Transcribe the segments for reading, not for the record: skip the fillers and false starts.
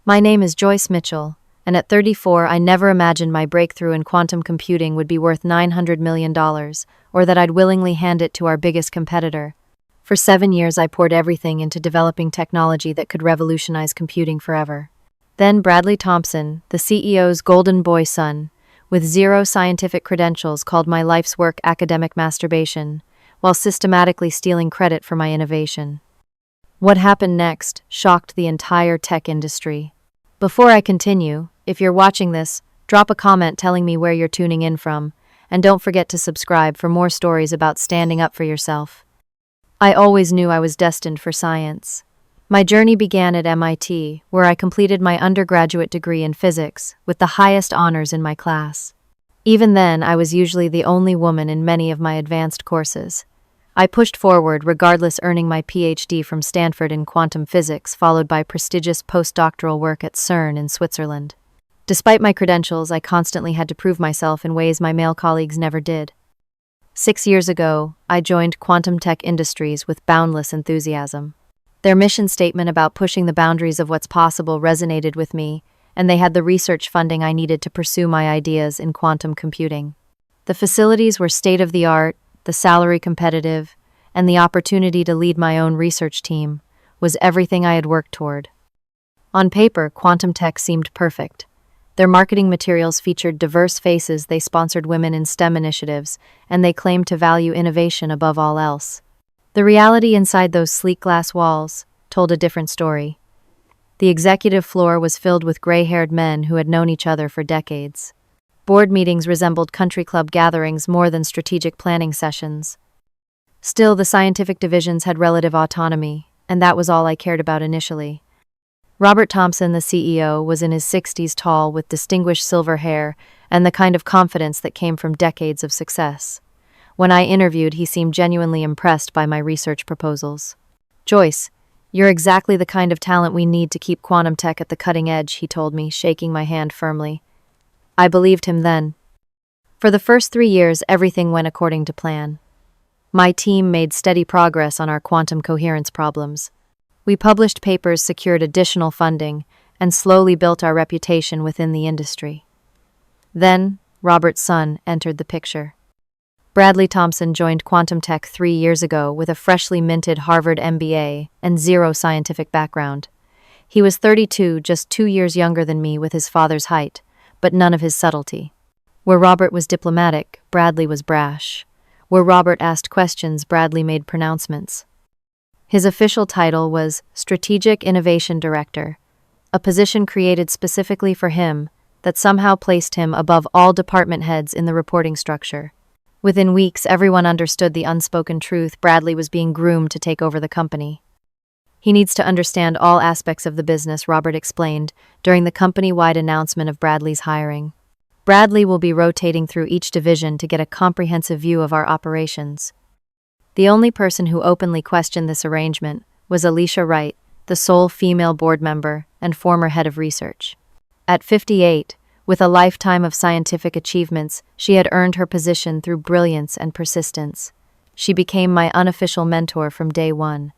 My name is Joyce Mitchell, and at 34 I never imagined my breakthrough in quantum computing would be worth $900 million, or that I'd willingly hand it to our biggest competitor. For 7 years I poured everything into developing technology that could revolutionize computing forever. Then Bradley Thompson, the CEO's golden boy son, with zero scientific credentials, called my life's work academic masturbation, while systematically stealing credit for my innovation. What happened next shocked the entire tech industry. Before I continue, if you're watching this, drop a comment telling me where you're tuning in from, and don't forget to subscribe for more stories about standing up for yourself. I always knew I was destined for science. My journey began at MIT, where I completed my undergraduate degree in physics, with the highest honors in my class. Even then, I was usually the only woman in many of my advanced courses. I pushed forward, regardless, earning my PhD from Stanford in quantum physics, followed by prestigious postdoctoral work at CERN in Switzerland. Despite my credentials, I constantly had to prove myself in ways my male colleagues never did. 6 years ago, I joined Quantum Tech Industries with boundless enthusiasm. Their mission statement about pushing the boundaries of what's possible resonated with me, and they had the research funding I needed to pursue my ideas in quantum computing. The facilities were state-of-the-art, the salary competitive, and the opportunity to lead my own research team was everything I had worked toward. On paper, Quantum Tech seemed perfect. Their marketing materials featured diverse faces, they sponsored women in STEM initiatives, and they claimed to value innovation above all else. The reality inside those sleek glass walls told a different story. The executive floor was filled with gray-haired men who had known each other for decades. Board meetings resembled country club gatherings more than strategic planning sessions. Still, the scientific divisions had relative autonomy, and that was all I cared about initially. Robert Thompson, the CEO, was in his 60s, tall, with distinguished silver hair and the kind of confidence that came from decades of success. When I interviewed, he seemed genuinely impressed by my research proposals. "Joyce, you're exactly the kind of talent we need to keep quantum tech at the cutting edge," he told me, shaking my hand firmly. I believed him then. For the first 3 years, everything went according to plan. My team made steady progress on our quantum coherence problems. We published papers, secured additional funding, and slowly built our reputation within the industry. Then, Robert's son entered the picture. Bradley Thompson joined Quantum Tech 3 years ago with a freshly minted Harvard MBA and zero scientific background. He was 32, just 2 years younger than me, with his father's height, but none of his subtlety. Where Robert was diplomatic, Bradley was brash. Where Robert asked questions, Bradley made pronouncements. His official title was Strategic Innovation Director, a position created specifically for him that somehow placed him above all department heads in the reporting structure. Within weeks, everyone understood the unspoken truth: Bradley was being groomed to take over the company. "He needs to understand all aspects of the business," Robert explained during the company-wide announcement of Bradley's hiring. "Bradley will be rotating through each division to get a comprehensive view of our operations." The only person who openly questioned this arrangement was Alicia Wright, the sole female board member and former head of research. At 58, with a lifetime of scientific achievements, she had earned her position through brilliance and persistence. She became my unofficial mentor from day one.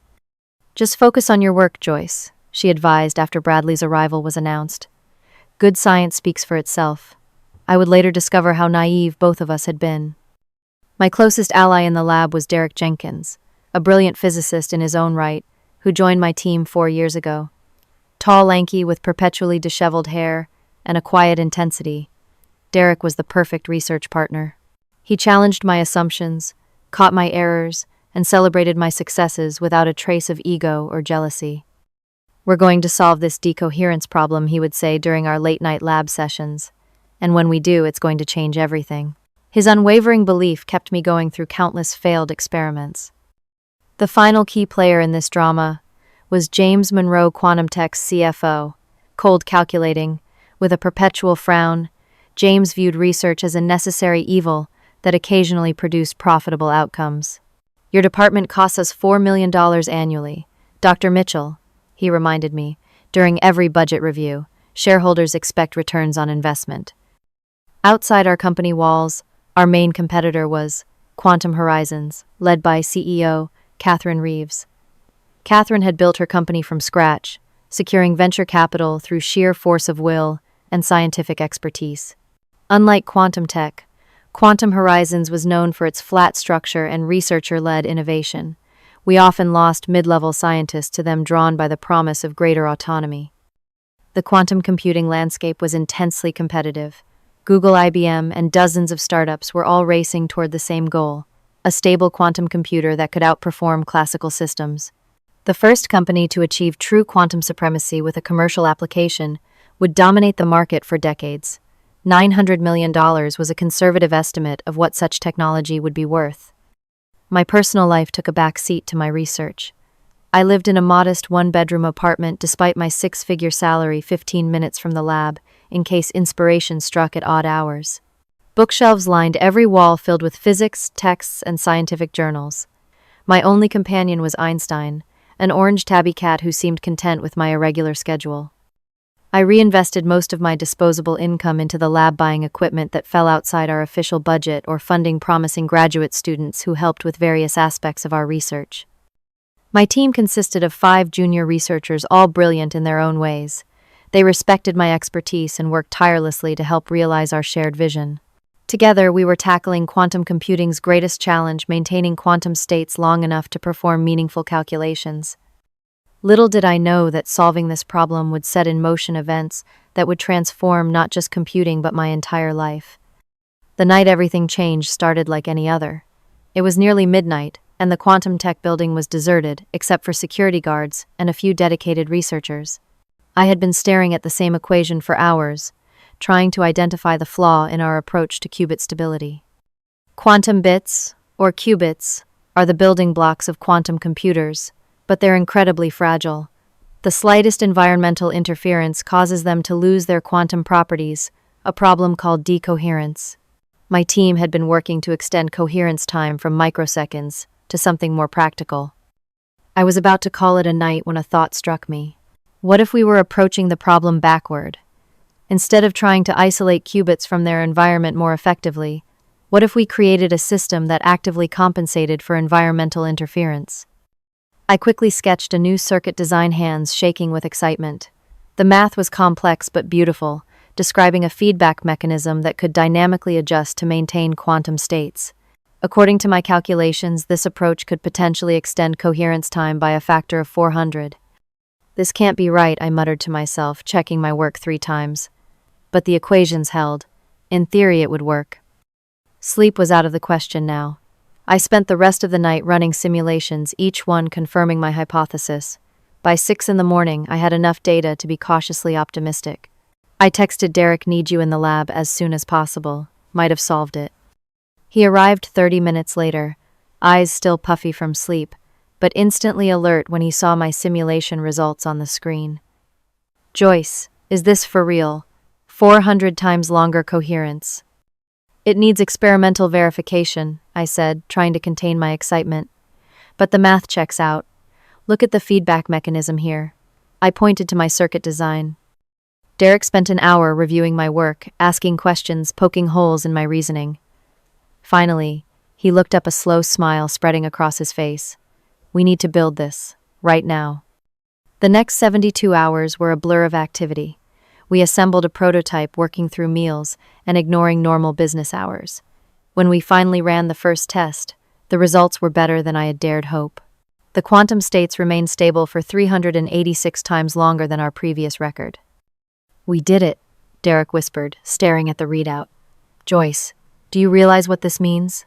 "Just focus on your work, Joyce," she advised after Bradley's arrival was announced. "Good science speaks for itself." I would later discover how naive both of us had been. My closest ally in the lab was Derek Jenkins, a brilliant physicist in his own right, who joined my team 4 years ago. Tall, lanky, with perpetually disheveled hair and a quiet intensity, Derek was the perfect research partner. He challenged my assumptions, caught my errors, and celebrated my successes without a trace of ego or jealousy. "We're going to solve this decoherence problem," he would say during our late-night lab sessions. "And when we do, it's going to change everything." His unwavering belief kept me going through countless failed experiments. The final key player in this drama was James Monroe, Quantum Tech's CFO. Cold, calculating, with a perpetual frown, James viewed research as a necessary evil that occasionally produced profitable outcomes. "Your department costs us $4 million annually. Dr. Mitchell," he reminded me, "during every budget review, shareholders expect returns on investment." Outside our company walls, our main competitor was Quantum Horizons, led by CEO Catherine Reeves. Catherine had built her company from scratch, securing venture capital through sheer force of will and scientific expertise. Unlike quantum tech, Quantum Horizons was known for its flat structure and researcher-led innovation. We often lost mid-level scientists to them, drawn by the promise of greater autonomy. The quantum computing landscape was intensely competitive. Google, IBM, and dozens of startups were all racing toward the same goal: a stable quantum computer that could outperform classical systems. The first company to achieve true quantum supremacy with a commercial application would dominate the market for decades. $900 million was a conservative estimate of what such technology would be worth. My personal life took a back seat to my research. I lived in a modest one-bedroom apartment despite my six-figure salary 15 minutes from the lab, in case inspiration struck at odd hours. Bookshelves lined every wall filled with physics, texts, and scientific journals. My only companion was Einstein, an orange tabby cat who seemed content with my irregular schedule. I reinvested most of my disposable income into the lab, buying equipment that fell outside our official budget or funding promising graduate students who helped with various aspects of our research. My team consisted of 5 junior researchers, all brilliant in their own ways. They respected my expertise and worked tirelessly to help realize our shared vision. Together, we were tackling quantum computing's greatest challenge: maintaining quantum states long enough to perform meaningful calculations. Little did I know that solving this problem would set in motion events that would transform not just computing but my entire life. The night everything changed started like any other. It was nearly midnight, and the quantum tech building was deserted except for security guards and a few dedicated researchers. I had been staring at the same equation for hours, trying to identify the flaw in our approach to qubit stability. Quantum bits, or qubits, are the building blocks of quantum computers, but they're incredibly fragile. The slightest environmental interference causes them to lose their quantum properties, a problem called decoherence. My team had been working to extend coherence time from microseconds to something more practical. I was about to call it a night when a thought struck me. What if we were approaching the problem backward? Instead of trying to isolate qubits from their environment more effectively, what if we created a system that actively compensated for environmental interference? I quickly sketched a new circuit design, hands shaking with excitement. The math was complex but beautiful, describing a feedback mechanism that could dynamically adjust to maintain quantum states. According to my calculations, this approach could potentially extend coherence time by a factor of 400. This can't be right, I muttered to myself, checking my work 3 times. But the equations held. In theory, it would work. Sleep was out of the question now. I spent the rest of the night running simulations, each one confirming my hypothesis. By 6 in the morning, I had enough data to be cautiously optimistic. I texted Derek, "Need you in the lab as soon as possible. Might have solved it." He arrived 30 minutes later, eyes still puffy from sleep, but instantly alert when he saw my simulation results on the screen. "Joyce, is this for real? 400 times longer coherence." "It needs experimental verification," I said, trying to contain my excitement. "But the math checks out. Look at the feedback mechanism here." I pointed to my circuit design. Derek spent an hour reviewing my work, asking questions, poking holes in my reasoning. Finally, he looked up, a slow smile spreading across his face. "We need to build this, right now." The next 72 hours were a blur of activity. We assembled a prototype, working through meals and ignoring normal business hours. When we finally ran the first test, the results were better than I had dared hope. The quantum states remained stable for 386 times longer than our previous record. "We did it," Derek whispered, staring at the readout. "Joyce, do you realize what this means?"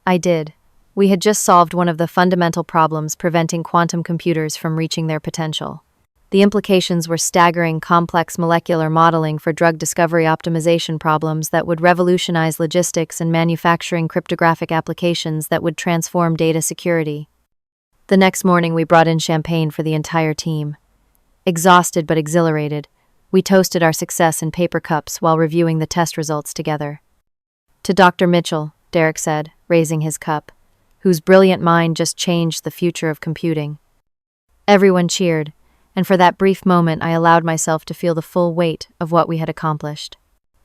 I did. We had just solved one of the fundamental problems preventing quantum computers from reaching their potential. The implications were staggering: complex molecular modeling for drug discovery optimization problems that would revolutionize logistics and manufacturing, cryptographic applications that would transform data security. The next morning, we brought in champagne for the entire team. Exhausted but exhilarated, we toasted our success in paper cups while reviewing the test results together. "To Dr. Mitchell," Derek said, raising his cup, "whose brilliant mind just changed the future of computing." Everyone cheered, and for that brief moment I allowed myself to feel the full weight of what we had accomplished.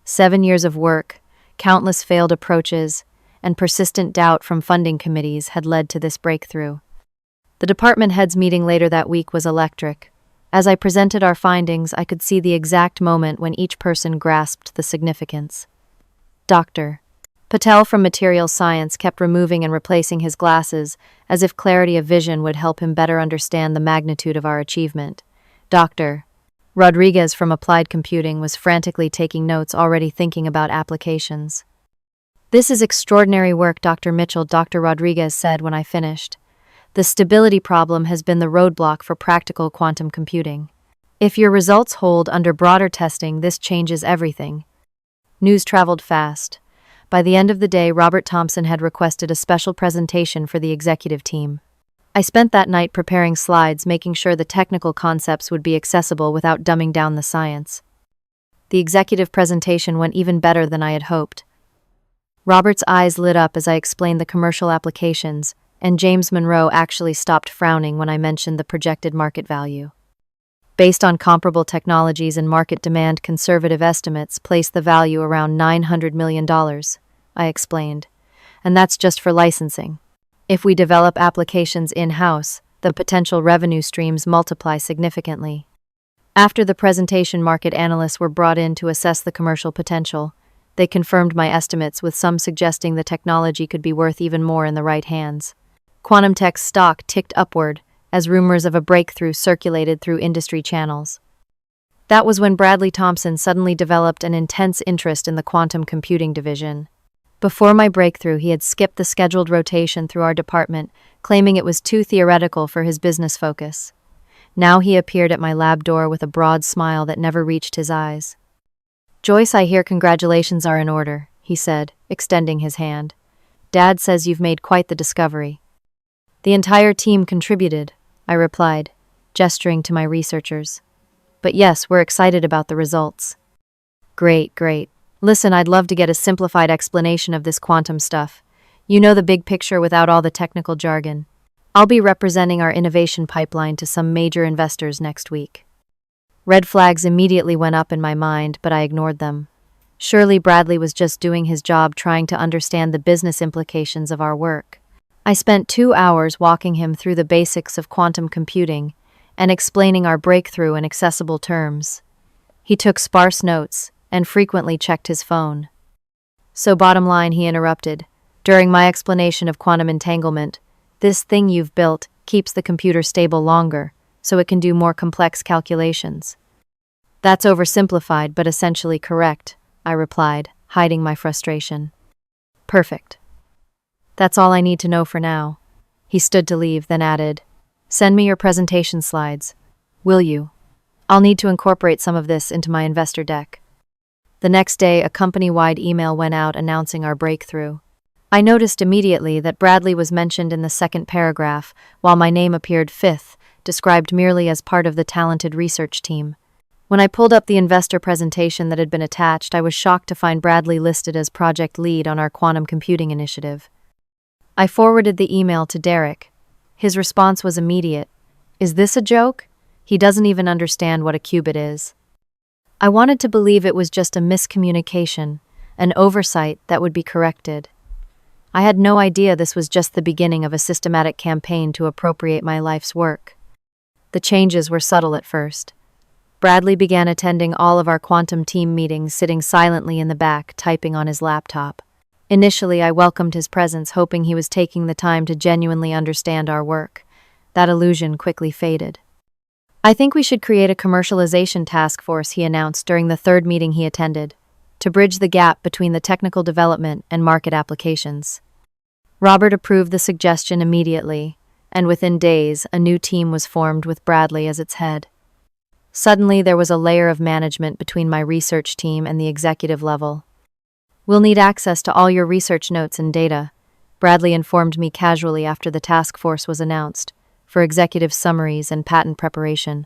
7 years of work, countless failed approaches, and persistent doubt from funding committees had led to this breakthrough. The department heads meeting later that week was electric. As I presented our findings, I could see the exact moment when each person grasped the significance. Dr. Patel from Materials Science kept removing and replacing his glasses, as if clarity of vision would help him better understand the magnitude of our achievement. Dr. Rodriguez from Applied Computing was frantically taking notes, already thinking about applications. "This is extraordinary work, Dr. Mitchell," Dr. Rodriguez said when I finished. "The stability problem has been the roadblock for practical quantum computing. If your results hold under broader testing, this changes everything." News traveled fast. By the end of the day, Robert Thompson had requested a special presentation for the executive team. I spent that night preparing slides, making sure the technical concepts would be accessible without dumbing down the science. The executive presentation went even better than I had hoped. Robert's eyes lit up as I explained the commercial applications, and James Monroe actually stopped frowning when I mentioned the projected market value. Based on comparable technologies and market demand, conservative estimates place the value around $900 million, I explained. And that's just for licensing. If we develop applications in-house, the potential revenue streams multiply significantly. After the presentation, market analysts were brought in to assess the commercial potential. They confirmed my estimates, with some suggesting the technology could be worth even more in the right hands. Quantum Tech's stock ticked upward as rumors of a breakthrough circulated through industry channels. That was when Bradley Thompson suddenly developed an intense interest in the quantum computing division. Before my breakthrough, he had skipped the scheduled rotation through our department, claiming it was too theoretical for his business focus. Now he appeared at my lab door with a broad smile that never reached his eyes. "Joyce, I hear congratulations are in order," he said, extending his hand. "Dad says you've made quite the discovery." "The entire team contributed," I replied, gesturing to my researchers. "But yes, we're excited about the results." Great. Listen, I'd love to get a simplified explanation of this quantum stuff. You know, the big picture without all the technical jargon. I'll be representing our innovation pipeline to some major investors next week." Red flags immediately went up in my mind, but I ignored them. Surely Bradley was just doing his job, trying to understand the business implications of our work. I spent 2 hours walking him through the basics of quantum computing and explaining our breakthrough in accessible terms. He took sparse notes and frequently checked his phone. "So bottom line," he interrupted, during my explanation of quantum entanglement, "this thing you've built keeps the computer stable longer, so it can do more complex calculations." "That's oversimplified, but essentially correct," I replied, hiding my frustration. "Perfect. That's all I need to know for now." He stood to leave, then added, "Send me your presentation slides. Will you? I'll need to incorporate some of this into my investor deck." The next day, a company-wide email went out announcing our breakthrough. I noticed immediately that Bradley was mentioned in the second paragraph, while my name appeared fifth, described merely as part of the talented research team. When I pulled up the investor presentation that had been attached, I was shocked to find Bradley listed as project lead on our quantum computing initiative. I forwarded the email to Derek. His response was immediate. "Is this a joke? He doesn't even understand what a qubit is." I wanted to believe it was just a miscommunication, an oversight that would be corrected. I had no idea this was just the beginning of a systematic campaign to appropriate my life's work. The changes were subtle at first. Bradley began attending all of our quantum team meetings, sitting silently in the back, typing on his laptop. Initially, I welcomed his presence, hoping he was taking the time to genuinely understand our work. That illusion quickly faded. "I think we should create a commercialization task force," he announced during the third meeting he attended, to bridge the gap between the technical development and market applications. Robert approved the suggestion immediately, and within days, a new team was formed with Bradley as its head. Suddenly, there was a layer of management between my research team and the executive level. "We'll need access to all your research notes and data," Bradley informed me casually after the task force was announced, for executive summaries and patent preparation.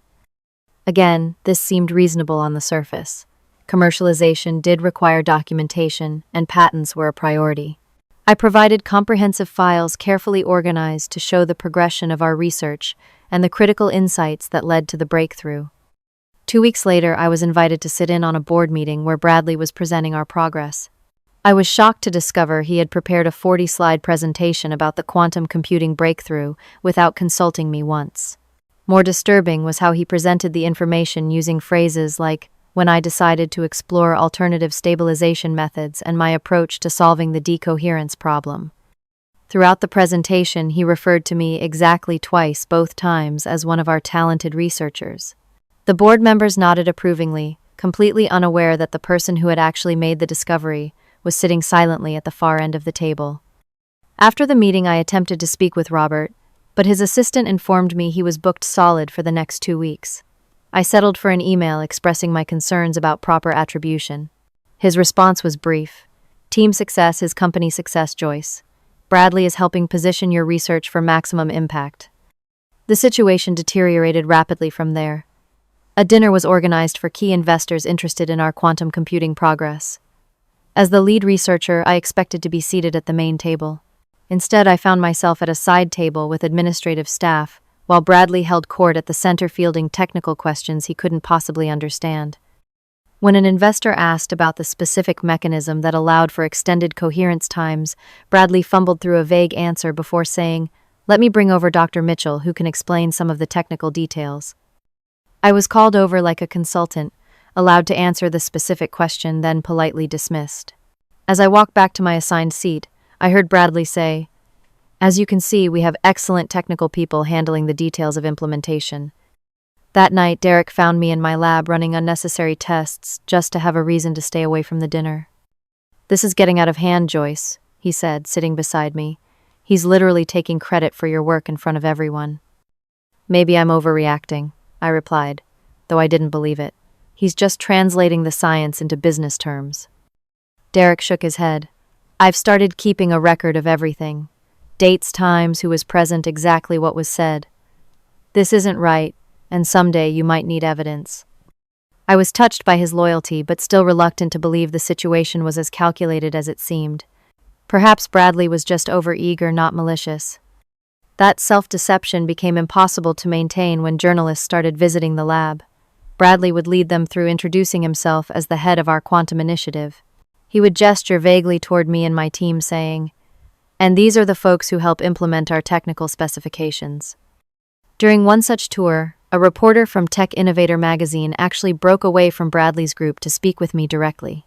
Again, this seemed reasonable on the surface. Commercialization did require documentation, and patents were a priority. I provided comprehensive files carefully organized to show the progression of our research and the critical insights that led to the breakthrough. 2 weeks later, I was invited to sit in on a board meeting where Bradley was presenting our progress. I was shocked to discover he had prepared a 40-slide presentation about the quantum computing breakthrough without consulting me once. More disturbing was how he presented the information using phrases like, "when I decided to explore alternative stabilization methods and my approach to solving the decoherence problem." Throughout the presentation, he referred to me exactly twice, both times, as one of our talented researchers. The board members nodded approvingly, completely unaware that the person who had actually made the discovery was sitting silently at the far end of the table. After the meeting, I attempted to speak with Robert, but his assistant informed me he was booked solid for the next 2 weeks. I settled for an email expressing my concerns about proper attribution. His response was brief. "Team success is company success, Joyce. Bradley is helping position your research for maximum impact." The situation deteriorated rapidly from there. A dinner was organized for key investors interested in our quantum computing progress. As the lead researcher, I expected to be seated at the main table. Instead, I found myself at a side table with administrative staff, while Bradley held court at the center fielding technical questions he couldn't possibly understand. When an investor asked about the specific mechanism that allowed for extended coherence times, Bradley fumbled through a vague answer before saying, "Let me bring over Dr. Mitchell, who can explain some of the technical details." I was called over like a consultant, allowed to answer the specific question, then politely dismissed. As I walked back to my assigned seat, I heard Bradley say, "As you can see, we have excellent technical people handling the details of implementation." That night, Derek found me in my lab running unnecessary tests just to have a reason to stay away from the dinner. "This is getting out of hand, Joyce," he said, sitting beside me. "He's literally taking credit for your work in front of everyone." "Maybe I'm overreacting," I replied, though I didn't believe it. "He's just translating the science into business terms." Derek shook his head. "I've started keeping a record of everything. Dates, times, who was present, exactly what was said. This isn't right, and someday you might need evidence." I was touched by his loyalty, but still reluctant to believe the situation was as calculated as it seemed. Perhaps Bradley was just overeager, not malicious. That self-deception became impossible to maintain when journalists started visiting the lab. Bradley would lead them through introducing himself as the head of our quantum initiative. He would gesture vaguely toward me and my team, saying, "And these are the folks who help implement our technical specifications." During one such tour, a reporter from Tech Innovator magazine actually broke away from Bradley's group to speak with me directly.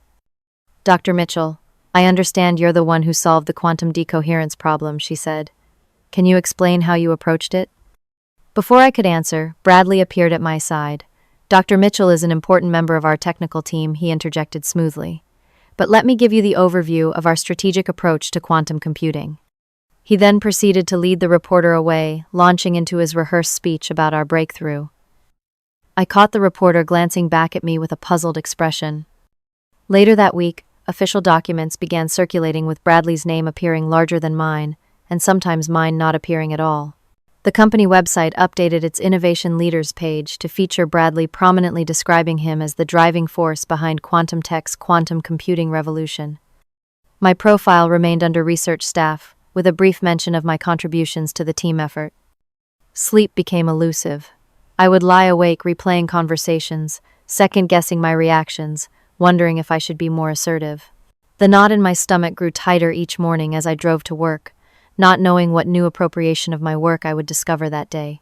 "Dr. Mitchell, I understand you're the one who solved the quantum decoherence problem," she said. "Can you explain how you approached it?" Before I could answer, Bradley appeared at my side. "Dr. Mitchell is an important member of our technical team," he interjected smoothly. "But let me give you the overview of our strategic approach to quantum computing." He then proceeded to lead the reporter away, launching into his rehearsed speech about our breakthrough. I caught the reporter glancing back at me with a puzzled expression. Later that week, official documents began circulating with Bradley's name appearing larger than mine, and sometimes mine not appearing at all. The company website updated its Innovation Leaders page to feature Bradley prominently describing him as the driving force behind quantum tech's quantum computing revolution. My profile remained under research staff, with a brief mention of my contributions to the team effort. Sleep became elusive. I would lie awake replaying conversations, second-guessing my reactions, wondering if I should be more assertive. The knot in my stomach grew tighter each morning as I drove to work, not knowing what new appropriation of my work I would discover that day.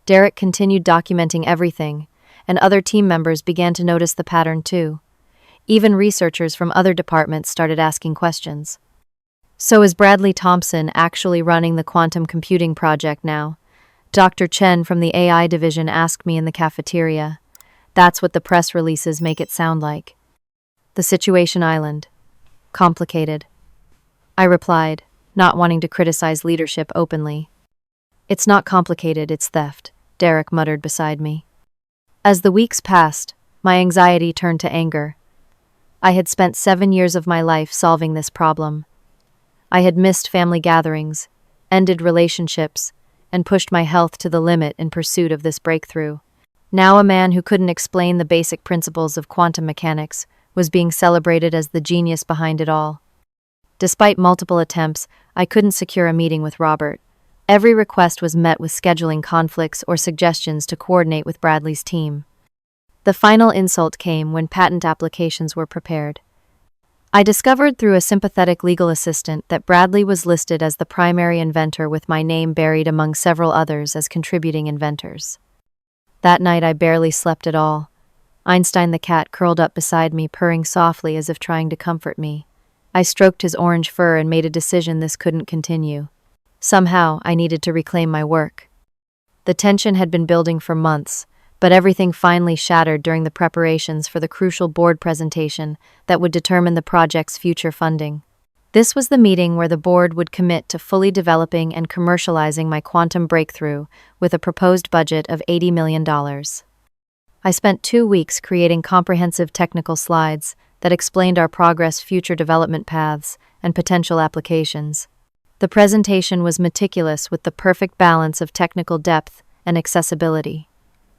Derek continued documenting everything, and other team members began to notice the pattern too. Even researchers from other departments started asking questions. "So is Bradley Thompson actually running the quantum computing project now?" Dr. Chen from the AI division asked me in the cafeteria. That's what the press releases make it sound like. The situation island. Complicated. I replied, not wanting to criticize leadership openly. "It's not complicated, it's theft," Derek muttered beside me. As the weeks passed, my anxiety turned to anger. I had spent 7 years of my life solving this problem. I had missed family gatherings, ended relationships, and pushed my health to the limit in pursuit of this breakthrough. Now a man who couldn't explain the basic principles of quantum mechanics was being celebrated as the genius behind it all. Despite multiple attempts, I couldn't secure a meeting with Robert. Every request was met with scheduling conflicts or suggestions to coordinate with Bradley's team. The final insult came when patent applications were prepared. I discovered through a sympathetic legal assistant that Bradley was listed as the primary inventor with my name buried among several others as contributing inventors. That night I barely slept at all. Einstein the cat curled up beside me, purring softly as if trying to comfort me. I stroked his orange fur and made a decision this couldn't continue. Somehow, I needed to reclaim my work. The tension had been building for months, but everything finally shattered during the preparations for the crucial board presentation that would determine the project's future funding. This was the meeting where the board would commit to fully developing and commercializing my quantum breakthrough with a proposed budget of $80 million. I spent 2 weeks creating comprehensive technical slides that explained our progress, future development paths, and potential applications. The presentation was meticulous with the perfect balance of technical depth and accessibility.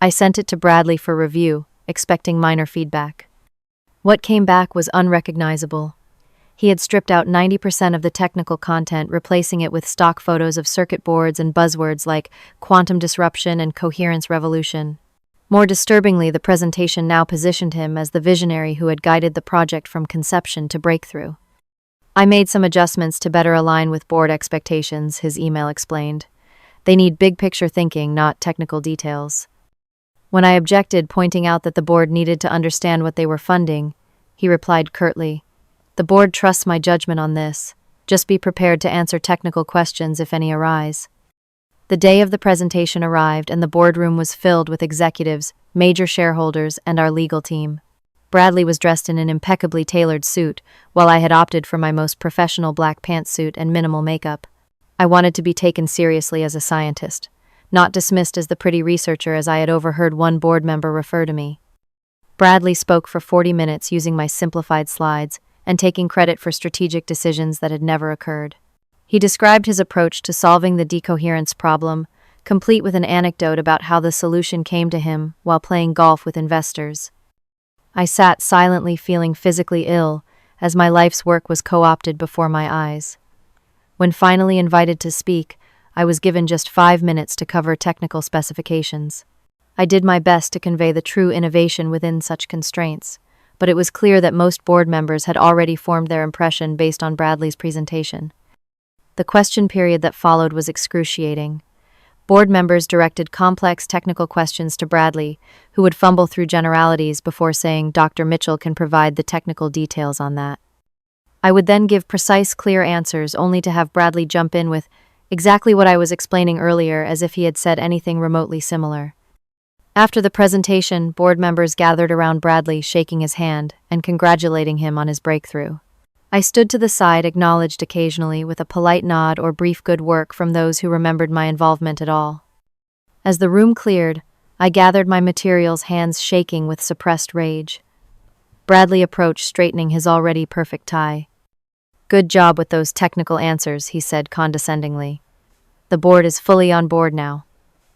I sent it to Bradley for review, expecting minor feedback. What came back was unrecognizable. He had stripped out 90% of the technical content, replacing it with stock photos of circuit boards and buzzwords like quantum disruption and coherence revolution. More disturbingly, the presentation now positioned him as the visionary who had guided the project from conception to breakthrough. I made some adjustments to better align with board expectations, his email explained. They need big-picture thinking, not technical details. When I objected, pointing out that the board needed to understand what they were funding, he replied curtly, "The board trusts my judgment on this. Just be prepared to answer technical questions if any arise." The day of the presentation arrived and the boardroom was filled with executives, major shareholders, and our legal team. Bradley was dressed in an impeccably tailored suit, while I had opted for my most professional black pantsuit and minimal makeup. I wanted to be taken seriously as a scientist, not dismissed as the pretty researcher as I had overheard one board member refer to me. Bradley spoke for 40 minutes using my simplified slides and taking credit for strategic decisions that had never occurred. He described his approach to solving the decoherence problem, complete with an anecdote about how the solution came to him while playing golf with investors. I sat silently, feeling physically ill, as my life's work was co-opted before my eyes. When finally invited to speak, I was given just 5 minutes to cover technical specifications. I did my best to convey the true innovation within such constraints, but it was clear that most board members had already formed their impression based on Bradley's presentation. The question period that followed was excruciating. Board members directed complex technical questions to Bradley, who would fumble through generalities before saying, "Dr. Mitchell can provide the technical details on that." I would then give precise, clear answers, only to have Bradley jump in with exactly what I was explaining earlier, as if he had said anything remotely similar. After the presentation, board members gathered around Bradley, shaking his hand and congratulating him on his breakthrough. I stood to the side, acknowledged occasionally with a polite nod or brief good work from those who remembered my involvement at all. As the room cleared, I gathered my materials, hands shaking with suppressed rage. Bradley approached, straightening his already perfect tie. "Good job with those technical answers," he said condescendingly. "The board is fully on board now.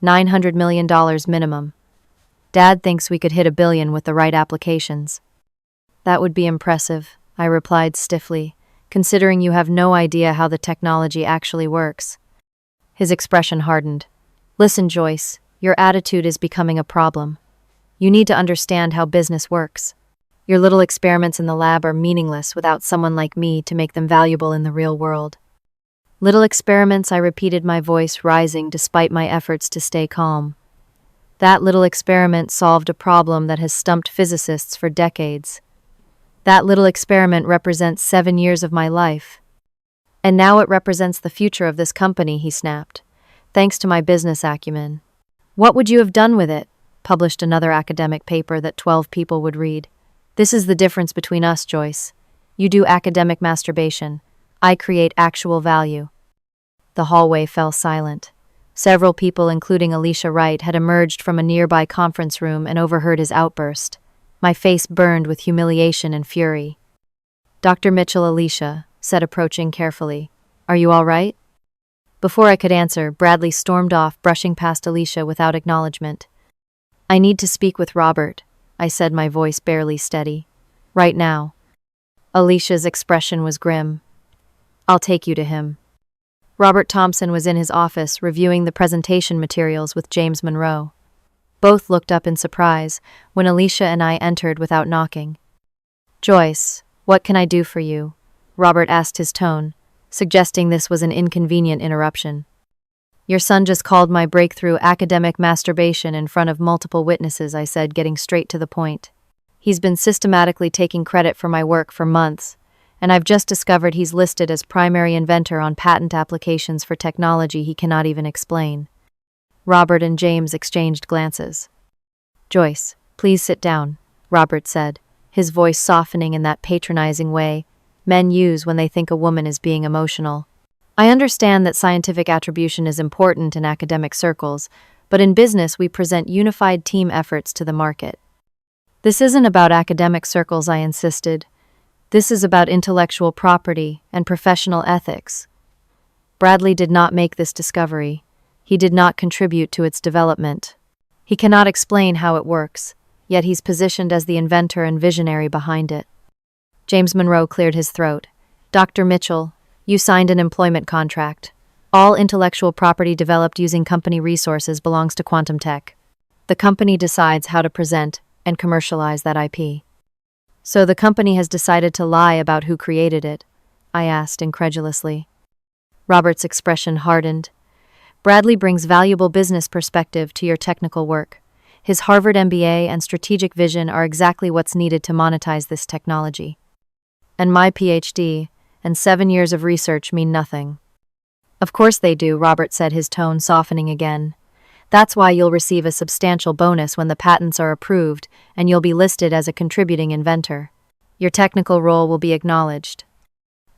$900 million minimum. Dad thinks we could hit $1 billion with the right applications." "That would be impressive," I replied stiffly, "considering you have no idea how the technology actually works." His expression hardened. "Listen, Joyce, your attitude is becoming a problem. You need to understand how business works. Your little experiments in the lab are meaningless without someone like me to make them valuable in the real world." "Little experiments," I repeated, my voice rising despite my efforts to stay calm. "That little experiment solved a problem that has stumped physicists for decades. That little experiment represents 7 years of my life. And now it represents the future of this company," he snapped, "thanks to my business acumen." "What would you have done with it?" Published another academic paper that 12 people would read. "This is the difference between us, Joyce. You do academic masturbation. I create actual value." The hallway fell silent. Several people, including Alicia Wright, had emerged from a nearby conference room and overheard his outburst. My face burned with humiliation and fury. "Dr. Mitchell," Alicia said, approaching carefully. "Are you all right?" Before I could answer, Bradley stormed off, brushing past Alicia without acknowledgement. "I need to speak with Robert," I said, my voice barely steady. "Right now." Alicia's expression was grim. "I'll take you to him." Robert Thompson was in his office reviewing the presentation materials with James Monroe. Both looked up in surprise when Alicia and I entered without knocking. "Joyce," "What can I do for you?" Robert asked, his tone suggesting this was an inconvenient interruption. "Your son just called my breakthrough academic masturbation in front of multiple witnesses," I said, getting straight to the point. "He's been systematically taking credit for my work for months, and I've just discovered he's listed as primary inventor on patent applications for technology he cannot even explain." Robert and James exchanged glances. "Joyce, please sit down," Robert said, his voice softening in that patronizing way men use when they think a woman is being emotional. "I understand that scientific attribution is important in academic circles, but in business we present unified team efforts to the market." "This isn't about academic circles," I insisted. "This is about intellectual property and professional ethics." Bradley did not make this discovery. He did not contribute to its development. He cannot explain how it works, yet he's positioned as the inventor and visionary behind it. James Monroe cleared his throat. "Dr. Mitchell, you signed an employment contract. All intellectual property developed using company resources belongs to Quantum Tech. The company decides how to present and commercialize that IP." "So the company has decided to lie about who created it?" I asked incredulously. Robert's expression hardened. "Bradley brings valuable business perspective to your technical work. His Harvard MBA and strategic vision are exactly what's needed to monetize this technology. And my PhD and 7 years of research mean nothing." "Of course they do," Robert said, his tone softening again. "That's why you'll receive a substantial bonus when the patents are approved, and you'll be listed as a contributing inventor. Your technical role will be acknowledged."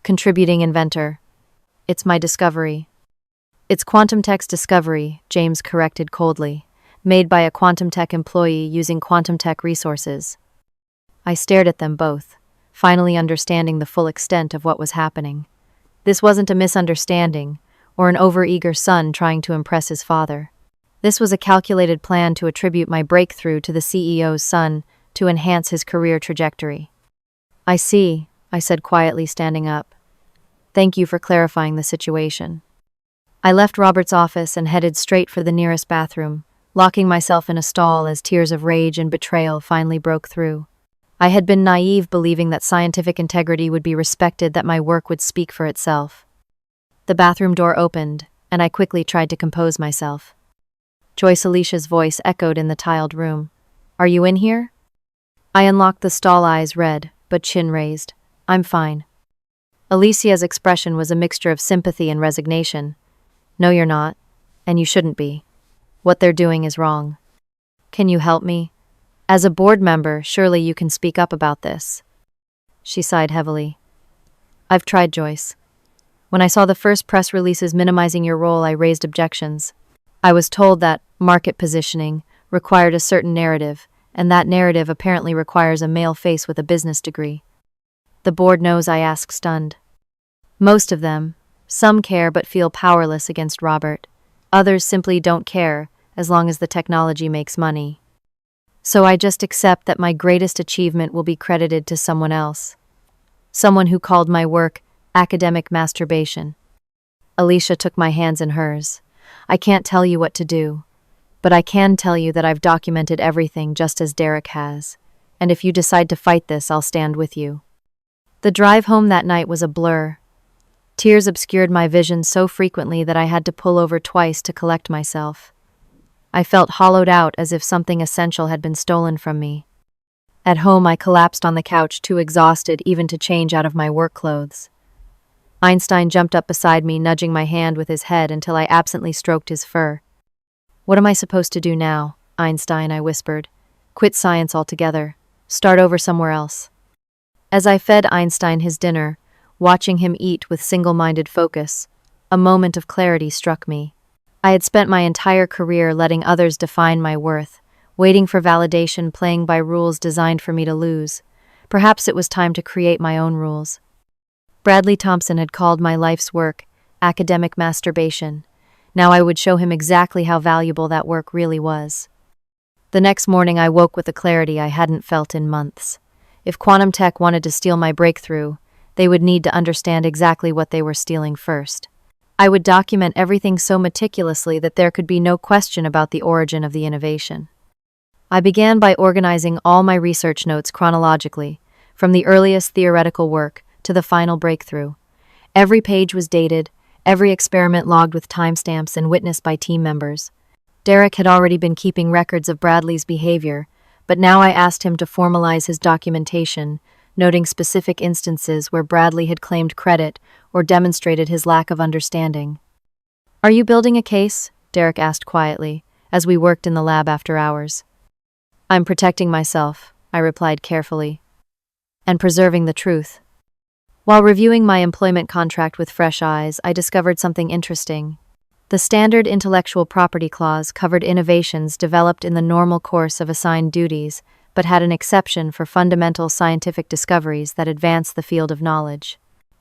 "Contributing inventor. It's my discovery." "It's Quantum Tech's discovery," James corrected coldly, "made by a Quantum Tech employee using Quantum Tech resources." I stared at them both, finally understanding the full extent of what was happening. This wasn't a misunderstanding, or an overeager son trying to impress his father. This was a calculated plan to attribute my breakthrough to the CEO's son to enhance his career trajectory. "I see," I said quietly, standing up. "Thank you for clarifying the situation." I left Robert's office and headed straight for the nearest bathroom, locking myself in a stall as tears of rage and betrayal finally broke through. I had been naive, believing that scientific integrity would be respected, that my work would speak for itself. The bathroom door opened, and I quickly tried to compose myself. Joyce Alicia's voice echoed in the tiled room. "Are you in here?" I unlocked the stall, eyes red, but chin raised. "I'm fine." Alicia's expression was a mixture of sympathy and resignation. "No, you're not, and you shouldn't be. What they're doing is wrong. Can you help me? As a board member, surely you can speak up about this." She sighed heavily. "I've tried, Joyce. When I saw the first press releases minimizing your role, I raised objections. I was told that market positioning required a certain narrative, and that narrative apparently requires a male face with a business degree." "The board knows?" I asked, stunned. "Most of them. Some care but feel powerless against Robert. Others simply don't care, as long as the technology makes money. So I just accept that my greatest achievement will be credited to someone else. Someone who called my work academic masturbation." Alicia took my hands in hers. "I can't tell you what to do, but I can tell you that I've documented everything just as Derek has, and if you decide to fight this, I'll stand with you." The drive home that night was a blur. Tears obscured my vision so frequently that I had to pull over twice to collect myself. I felt hollowed out, as if something essential had been stolen from me. At home, I collapsed on the couch, too exhausted even to change out of my work clothes. Einstein jumped up beside me, nudging my hand with his head until I absently stroked his fur. "What am I supposed to do now, Einstein?" I whispered. "Quit science altogether. Start over somewhere else." As I fed Einstein his dinner, watching him eat with single-minded focus, a moment of clarity struck me. I had spent my entire career letting others define my worth, waiting for validation, playing by rules designed for me to lose. Perhaps it was time to create my own rules. Bradley Thompson had called my life's work academic masturbation. Now I would show him exactly how valuable that work really was. The next morning I woke with a clarity I hadn't felt in months. If Quantum Tech wanted to steal my breakthrough, they would need to understand exactly what they were stealing first. I would document everything so meticulously that there could be no question about the origin of the innovation. I began by organizing all my research notes chronologically, from the earliest theoretical work to the final breakthrough. Every page was dated, every experiment logged with timestamps and witnessed by team members. Derek had already been keeping records of Bradley's behavior, but now I asked him to formalize his documentation, noting specific instances where Bradley had claimed credit or demonstrated his lack of understanding. "Are you building a case?" Derek asked quietly, as we worked in the lab after hours. "I'm protecting myself," I replied carefully, "and preserving the truth." While reviewing my employment contract with fresh eyes, I discovered something interesting. The standard intellectual property clause covered innovations developed in the normal course of assigned duties, but had an exception for fundamental scientific discoveries that advance the field of knowledge.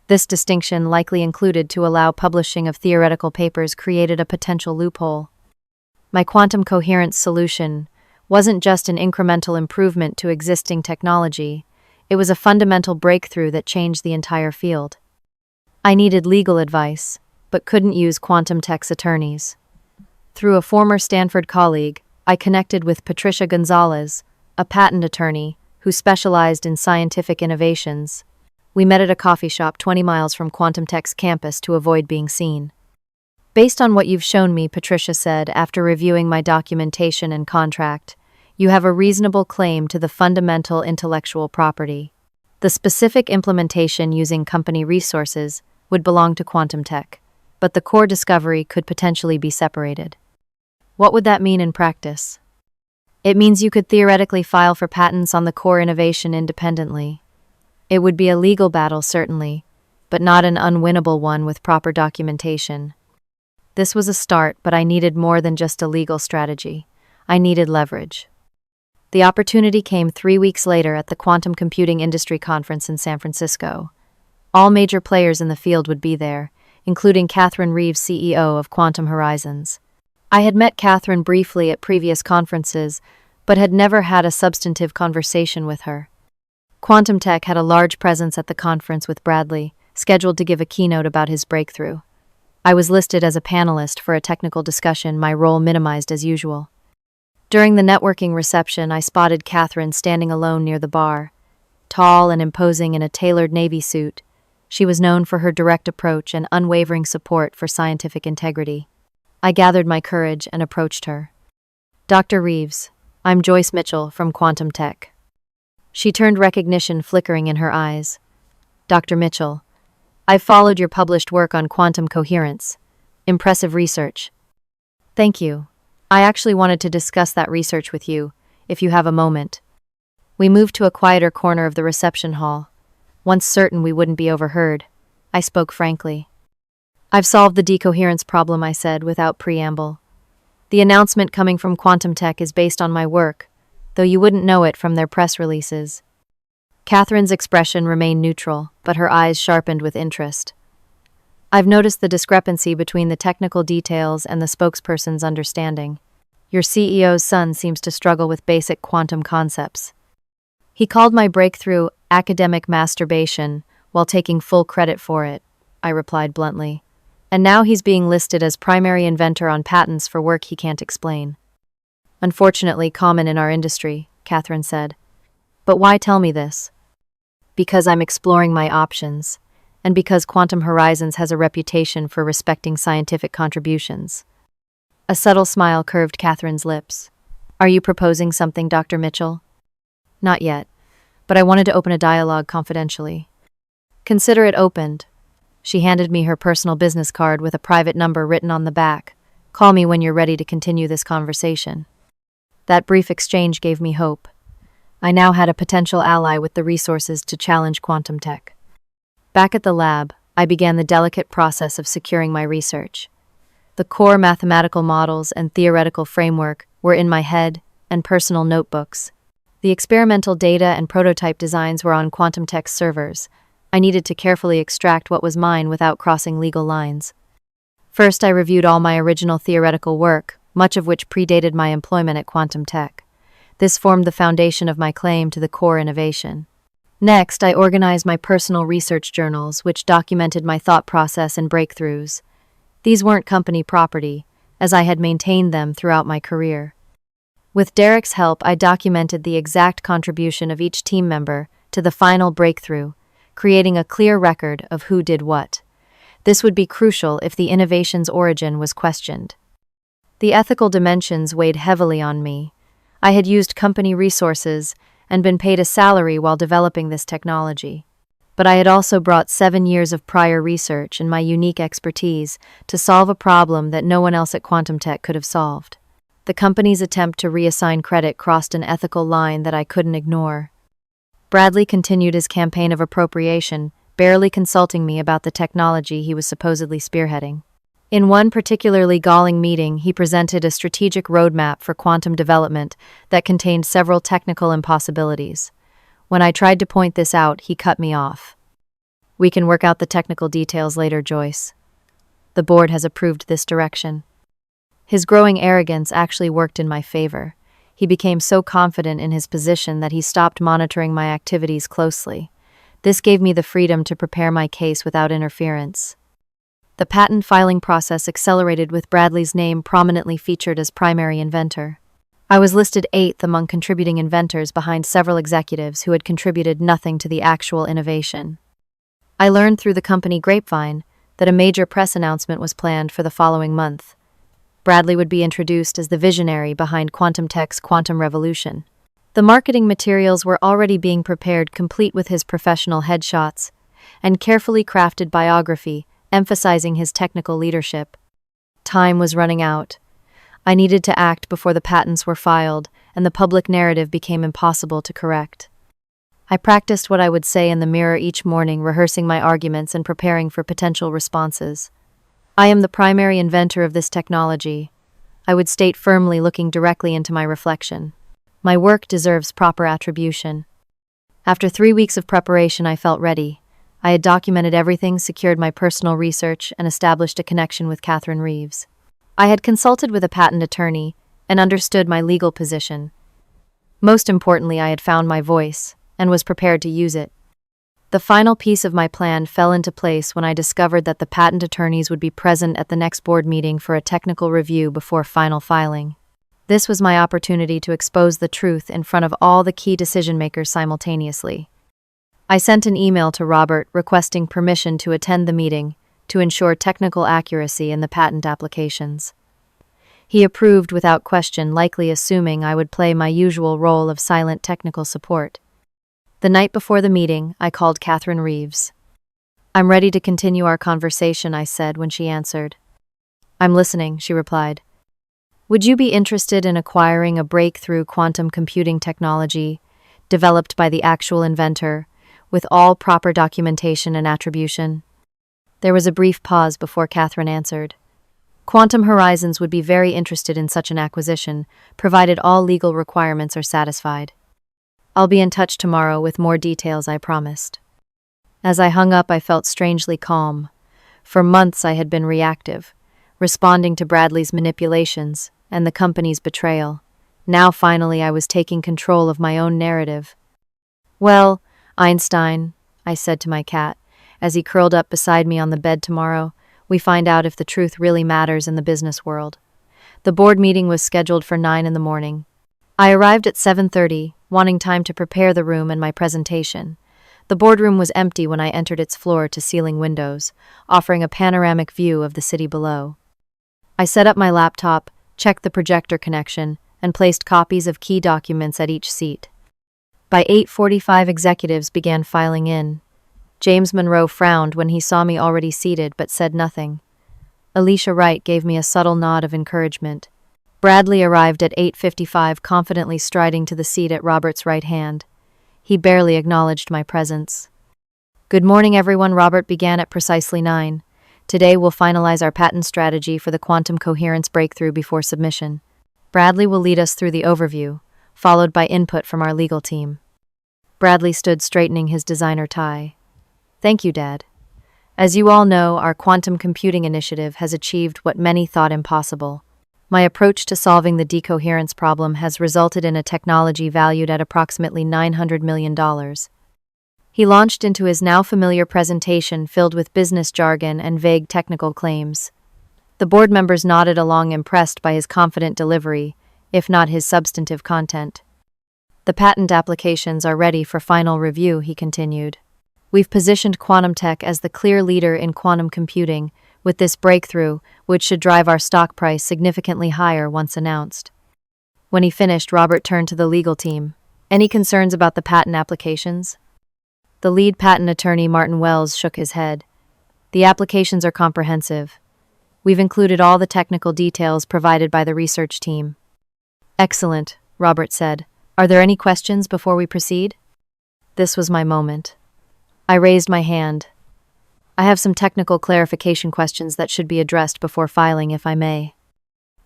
This distinction, likely included to allow publishing of theoretical papers, created a potential loophole. My quantum coherence solution wasn't just an incremental improvement to existing technology, it was a fundamental breakthrough that changed the entire field. I needed legal advice, but couldn't use quantum tech's attorneys. Through a former Stanford colleague, I connected with Patricia Gonzalez, a patent attorney who specialized in scientific innovations. We met at a coffee shop 20 miles from Quantum Tech's campus to avoid being seen. "Based on what you've shown me," Patricia said after reviewing my documentation and contract, "you have a reasonable claim to the fundamental intellectual property. The specific implementation using company resources would belong to Quantum Tech, but the core discovery could potentially be separated." What would that mean in practice? It means you could theoretically file for patents on the core innovation independently. It would be a legal battle, certainly, but not an unwinnable one with proper documentation. This was a start, but I needed more than just a legal strategy. I needed leverage. The opportunity came 3 weeks later at the Quantum Computing Industry Conference in San Francisco. All major players in the field would be there, including Catherine Reeves, CEO of Quantum Horizons. I had met Catherine briefly at previous conferences, but had never had a substantive conversation with her. Quantum Tech had a large presence at the conference with Bradley, scheduled to give a keynote about his breakthrough. I was listed as a panelist for a technical discussion, my role minimized as usual. During the networking reception, I spotted Catherine standing alone near the bar. Tall and imposing in a tailored navy suit, she was known for her direct approach and unwavering support for scientific integrity. I gathered my courage and approached her. "Dr. Reeves, I'm Joyce Mitchell from Quantum Tech." She turned, recognition flickering in her eyes. "Dr. Mitchell, I've followed your published work on quantum coherence. Impressive research." "Thank you. I actually wanted to discuss that research with you, if you have a moment." We moved to a quieter corner of the reception hall. Once certain we wouldn't be overheard, I spoke frankly. "I've solved the decoherence problem," I said without preamble. "The announcement coming from Quantum Tech is based on my work, though you wouldn't know it from their press releases." Catherine's expression remained neutral, but her eyes sharpened with interest. "I've noticed the discrepancy between the technical details and the spokesperson's understanding. Your CEO's son seems to struggle with basic quantum concepts. He called my breakthrough academic masturbation while taking full credit for it," I replied bluntly. "And now he's being listed as primary inventor on patents for work he can't explain." "Unfortunately common in our industry," Catherine said. "But why tell me this?" "Because I'm exploring my options, and because Quantum Horizons has a reputation for respecting scientific contributions." A subtle smile curved Catherine's lips. "Are you proposing something, Dr. Mitchell?" "Not yet, but I wanted to open a dialogue confidentially." "Consider it opened." She handed me her personal business card with a private number written on the back. "Call me when you're ready to continue this conversation." That brief exchange gave me hope. I now had a potential ally with the resources to challenge Quantum Tech. Back at the lab, I began the delicate process of securing my research. The core mathematical models and theoretical framework were in my head and personal notebooks. The experimental data and prototype designs were on Quantum Tech's servers. I needed to carefully extract what was mine without crossing legal lines. First, I reviewed all my original theoretical work, much of which predated my employment at Quantum Tech. This formed the foundation of my claim to the core innovation. Next, I organized my personal research journals, which documented my thought process and breakthroughs. These weren't company property, as I had maintained them throughout my career. With Derek's help, I documented the exact contribution of each team member, to the final breakthrough, creating a clear record of who did what. This would be crucial if the innovation's origin was questioned. The ethical dimensions weighed heavily on me. I had used company resources and been paid a salary while developing this technology. But I had also brought 7 years of prior research and my unique expertise to solve a problem that no one else at Quantum Tech could have solved. The company's attempt to reassign credit crossed an ethical line that I couldn't ignore. Bradley continued his campaign of appropriation, barely consulting me about the technology he was supposedly spearheading. In one particularly galling meeting, he presented a strategic roadmap for quantum development that contained several technical impossibilities. When I tried to point this out, he cut me off. "We can work out the technical details later, Joyce. The board has approved this direction." His growing arrogance actually worked in my favor. He became so confident in his position that he stopped monitoring my activities closely. This gave me the freedom to prepare my case without interference. The patent filing process accelerated with Bradley's name prominently featured as primary inventor. I was listed 8th among contributing inventors behind several executives who had contributed nothing to the actual innovation. I learned through the company grapevine that a major press announcement was planned for the following month. Bradley would be introduced as the visionary behind Quantum Tech's quantum revolution. The marketing materials were already being prepared, complete with his professional headshots and carefully crafted biography emphasizing his technical leadership. Time was running out. I needed to act before the patents were filed and the public narrative became impossible to correct. I practiced what I would say in the mirror each morning, rehearsing my arguments and preparing for potential responses. "I am the primary inventor of this technology," I would state firmly, looking directly into my reflection. "My work deserves proper attribution." After 3 weeks of preparation, I felt ready. I had documented everything, secured my personal research, and established a connection with Catherine Reeves. I had consulted with a patent attorney and understood my legal position. Most importantly, I had found my voice and was prepared to use it. The final piece of my plan fell into place when I discovered that the patent attorneys would be present at the next board meeting for a technical review before final filing. This was my opportunity to expose the truth in front of all the key decision-makers simultaneously. I sent an email to Robert requesting permission to attend the meeting to ensure technical accuracy in the patent applications. He approved without question, likely assuming I would play my usual role of silent technical support. The night before the meeting, I called Catherine Reeves. "I'm ready to continue our conversation," I said when she answered. "I'm listening," she replied. "Would you be interested in acquiring a breakthrough quantum computing technology developed by the actual inventor, with all proper documentation and attribution?" There was a brief pause before Catherine answered. "Quantum Horizons would be very interested in such an acquisition, provided all legal requirements are satisfied. I'll be in touch tomorrow with more details," I promised. As I hung up, I felt strangely calm. For months I had been reactive, responding to Bradley's manipulations and the company's betrayal. Now finally I was taking control of my own narrative. "Well, Einstein," I said to my cat, as he curled up beside me on the bed, "tomorrow we find out if the truth really matters in the business world." The board meeting was scheduled for 9 in the morning. I arrived at 7:30, wanting time to prepare the room and my presentation. The boardroom was empty when I entered its floor-to-ceiling windows, offering a panoramic view of the city below. I set up my laptop, checked the projector connection, and placed copies of key documents at each seat. By 8:45, executives began filing in. James Monroe frowned when he saw me already seated, but said nothing. Alicia Wright gave me a subtle nod of encouragement. Bradley arrived at 8:55, confidently striding to the seat at Robert's right hand. He barely acknowledged my presence. "Good morning, everyone," Robert began at precisely 9. "Today we'll finalize our patent strategy for the quantum coherence breakthrough before submission. Bradley will lead us through the overview, followed by input from our legal team." Bradley stood straightening his designer tie. "Thank you, Dad. As you all know, our quantum computing initiative has achieved what many thought impossible. My approach to solving the decoherence problem has resulted in a technology valued at approximately $900 million. He launched into his now familiar presentation filled with business jargon and vague technical claims. The board members nodded along, impressed by his confident delivery, if not his substantive content. The patent applications are ready for final review, he continued. We've positioned quantum tech as the clear leader in quantum computing, with this breakthrough, which should drive our stock price significantly higher once announced. When he finished, Robert turned to the legal team. Any concerns about the patent applications? The lead patent attorney, Martin Wells, shook his head. The applications are comprehensive. We've included all the technical details provided by the research team. Excellent, Robert said. Are there any questions before we proceed? This was my moment. I raised my hand. I have some technical clarification questions that should be addressed before filing, if I may.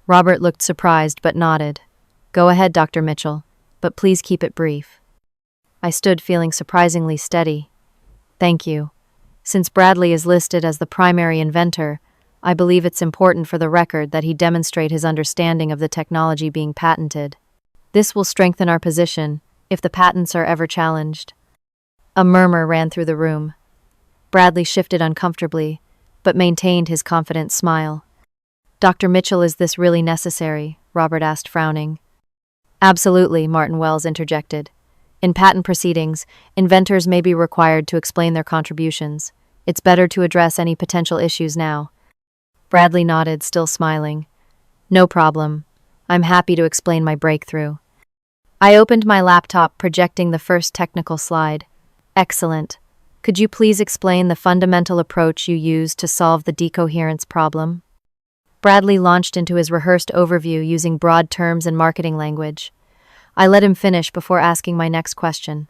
Robert looked surprised but nodded. Go ahead, Dr. Mitchell, but please keep it brief. I stood feeling surprisingly steady. Thank you. Since Bradley is listed as the primary inventor, I believe it's important for the record that he demonstrate his understanding of the technology being patented. This will strengthen our position if the patents are ever challenged. A murmur ran through the room. Bradley shifted uncomfortably, but maintained his confident smile. Dr. Mitchell, is this really necessary? Robert asked, frowning. Absolutely, Martin Wells interjected. In patent proceedings, inventors may be required to explain their contributions. It's better to address any potential issues now. Bradley nodded, still smiling. No problem. I'm happy to explain my breakthrough. I opened my laptop, projecting the first technical slide. Excellent. Could you please explain the fundamental approach you used to solve the decoherence problem? Bradley launched into his rehearsed overview using broad terms and marketing language. I let him finish before asking my next question.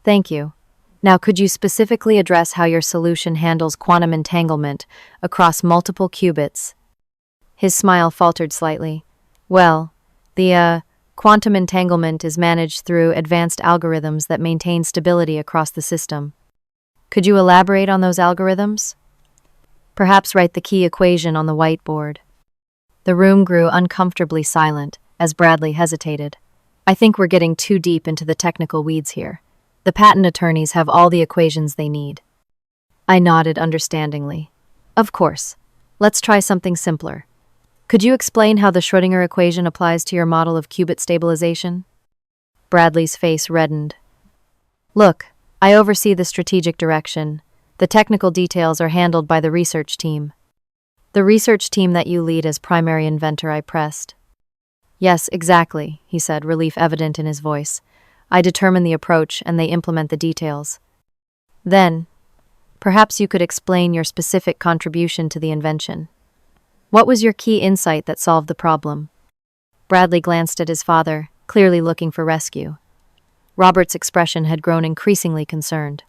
Thank you. Now, could you specifically address how your solution handles quantum entanglement across multiple qubits? His smile faltered slightly. Well, the quantum entanglement is managed through advanced algorithms that maintain stability across the system. Could you elaborate on those algorithms? Perhaps write the key equation on the whiteboard. The room grew uncomfortably silent as Bradley hesitated. I think we're getting too deep into the technical weeds here. The patent attorneys have all the equations they need. I nodded understandingly. Of course. Let's try something simpler. Could you explain how the Schrödinger equation applies to your model of qubit stabilization? Bradley's face reddened. Look, I oversee the strategic direction. The technical details are handled by the research team. The research team that you lead as primary inventor, I pressed. Yes, exactly, he said, relief evident in his voice. I determine the approach and they implement the details. Then, perhaps you could explain your specific contribution to the invention. What was your key insight that solved the problem? Bradley glanced at his father, clearly looking for rescue. Robert's expression had grown increasingly concerned.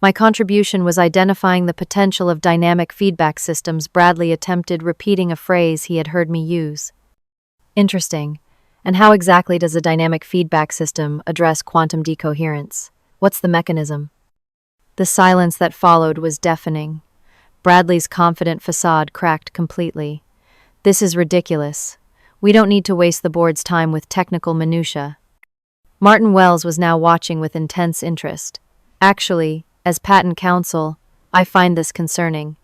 My contribution was identifying the potential of dynamic feedback systems. Bradley attempted repeating a phrase he had heard me use. Interesting. And how exactly does a dynamic feedback system address quantum decoherence? What's the mechanism? The silence that followed was deafening. Bradley's confident facade cracked completely. This is ridiculous. We don't need to waste the board's time with technical minutiae. Martin Wells was now watching with intense interest. Actually, as patent counsel, I find this concerning.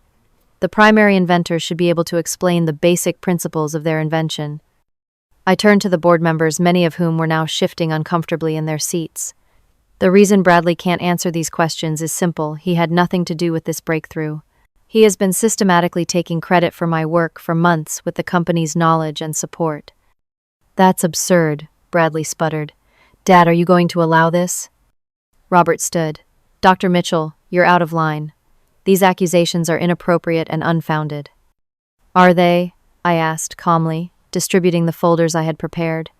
The primary inventor should be able to explain the basic principles of their invention. I turned to the board members, many of whom were now shifting uncomfortably in their seats. The reason Bradley can't answer these questions is simple. He had nothing to do with this breakthrough. He has been systematically taking credit for my work for months with the company's knowledge and support. That's absurd, Bradley sputtered. Dad, are you going to allow this? Robert stood. Dr. Mitchell, you're out of line. These accusations are inappropriate and unfounded. Are they? I asked calmly, distributing the folders I had prepared.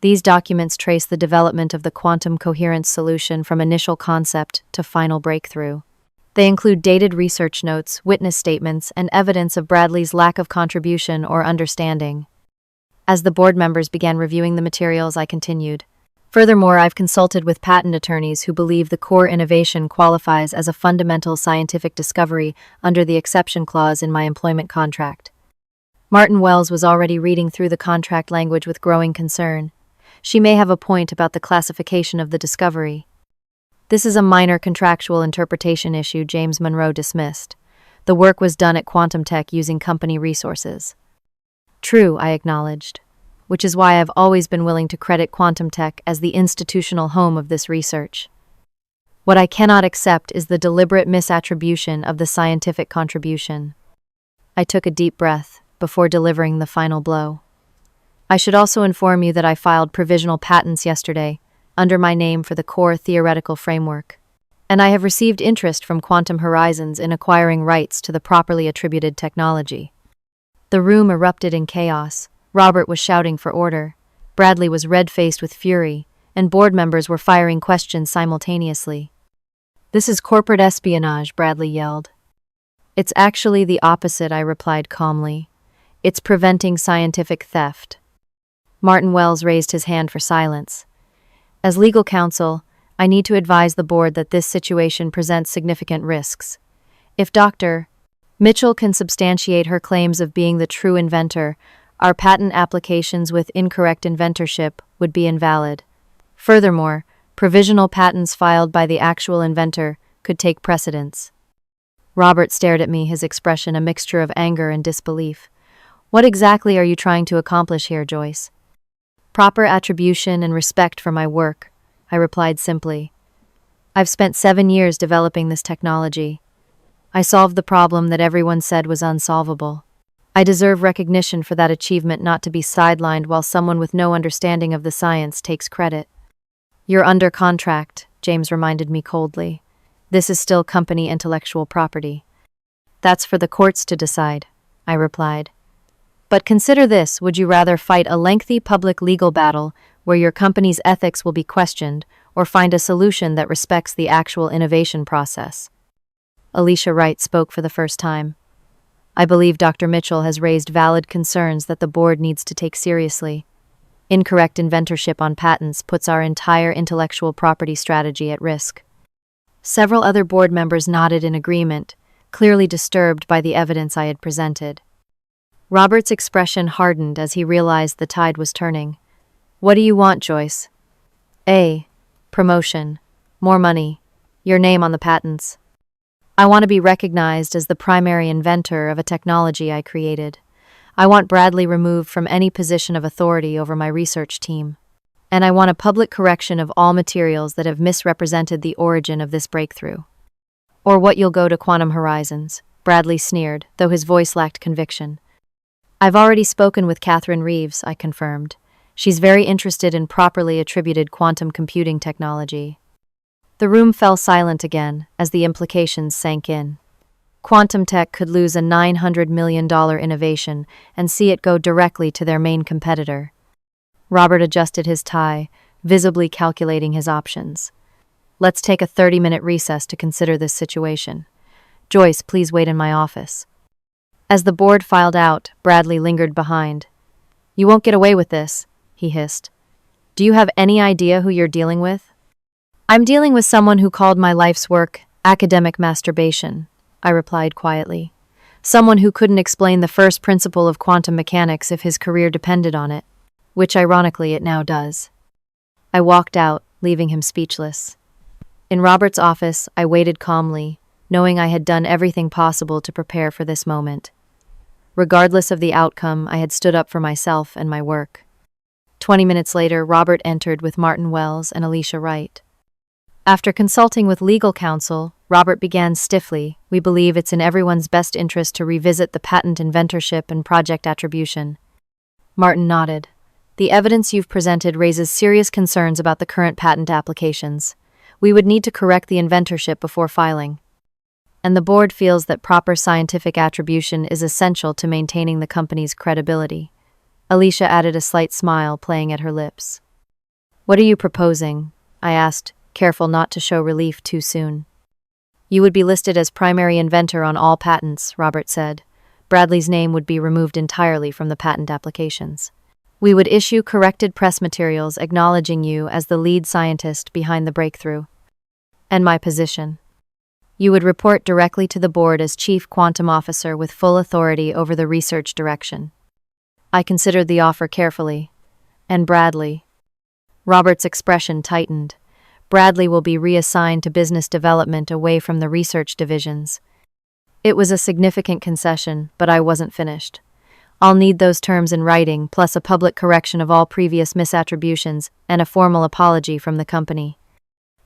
These documents trace the development of the quantum coherence solution from initial concept to final breakthrough. They include dated research notes, witness statements, and evidence of Bradley's lack of contribution or understanding. As the board members began reviewing the materials, I continued. Furthermore, I've consulted with patent attorneys who believe the core innovation qualifies as a fundamental scientific discovery under the exception clause in my employment contract. Martin Wells was already reading through the contract language with growing concern. She may have a point about the classification of the discovery. This is a minor contractual interpretation issue, James Monroe dismissed. The work was done at Quantum Tech using company resources. True, I acknowledged. which is why I've always been willing to credit quantum tech as the institutional home of this research. What I cannot accept is the deliberate misattribution of the scientific contribution. I took a deep breath before delivering the final blow. I should also inform you that I filed provisional patents yesterday under my name for the core theoretical framework, and I have received interest from Quantum Horizons in acquiring rights to the properly attributed technology. The room erupted in chaos. Robert was shouting for order. Bradley was red-faced with fury, and board members were firing questions simultaneously. "This is corporate espionage," Bradley yelled. "It's actually the opposite," I replied calmly. "It's preventing scientific theft." Martin Wells raised his hand for silence. "As legal counsel, I need to advise the board that this situation presents significant risks. If Dr. Mitchell can substantiate her claims of being the true inventor, our patent applications with incorrect inventorship would be invalid. Furthermore, provisional patents filed by the actual inventor could take precedence." Robert stared at me, his expression a mixture of anger and disbelief. "What exactly are you trying to accomplish here, Joyce?" "Proper attribution and respect for my work," I replied simply. "I've spent 7 years developing this technology. I solved the problem that everyone said was unsolvable. I deserve recognition for that achievement, not to be sidelined while someone with no understanding of the science takes credit." "You're under contract," James reminded me coldly. "This is still company intellectual property." "That's for the courts to decide," I replied. "But consider this: would you rather fight a lengthy public legal battle where your company's ethics will be questioned, or find a solution that respects the actual innovation process?" Alicia Wright spoke for the first time. "I believe Dr. Mitchell has raised valid concerns that the board needs to take seriously. Incorrect inventorship on patents puts our entire intellectual property strategy at risk." Several other board members nodded in agreement, clearly disturbed by the evidence I had presented. Robert's expression hardened as he realized the tide was turning. "What do you want, Joyce?" "A. Promotion. More money. Your name on the patents. I want to be recognized as the primary inventor of a technology I created. I want Bradley removed from any position of authority over my research team. And I want a public correction of all materials that have misrepresented the origin of this breakthrough." "Or what, you'll go to Quantum Horizons?" Bradley sneered, though his voice lacked conviction. "I've already spoken with Catherine Reeves," I confirmed. "She's very interested in properly attributed quantum computing technology." The room fell silent again as the implications sank in. Quantum tech could lose a $900 million innovation and see it go directly to their main competitor. Robert adjusted his tie, visibly calculating his options. "Let's take a 30-minute recess to consider this situation. Joyce, please wait in my office." As the board filed out, Bradley lingered behind. "You won't get away with this," he hissed. "Do you have any idea who you're dealing with?" "I'm dealing with someone who called my life's work academic masturbation," I replied quietly. "Someone who couldn't explain the first principle of quantum mechanics if his career depended on it, which ironically it now does." I walked out, leaving him speechless. In Robert's office, I waited calmly, knowing I had done everything possible to prepare for this moment. Regardless of the outcome, I had stood up for myself and my work. 20 minutes later, Robert entered with Martin Wells and Alicia Wright. After consulting with legal counsel, Robert began stiffly, "We believe it's in everyone's best interest to revisit the patent inventorship and project attribution." Martin nodded. "The evidence you've presented raises serious concerns about the current patent applications. We would need to correct the inventorship before filing. And the board feels that proper scientific attribution is essential to maintaining the company's credibility." Alicia added a slight smile playing at her lips. "What are you proposing?" I asked, careful not to show relief too soon. "You would be listed as primary inventor on all patents," Robert said. "Bradley's name would be removed entirely from the patent applications. We would issue corrected press materials acknowledging you as the lead scientist behind the breakthrough. And my position. You would report directly to the board as Chief Quantum Officer with full authority over the research direction." I considered the offer carefully. "And Bradley?" Robert's expression tightened. "Bradley will be reassigned to business development away from the research divisions." It was a significant concession, but I wasn't finished. I'll need those terms in writing, plus a public correction of all previous misattributions and a formal apology from the company.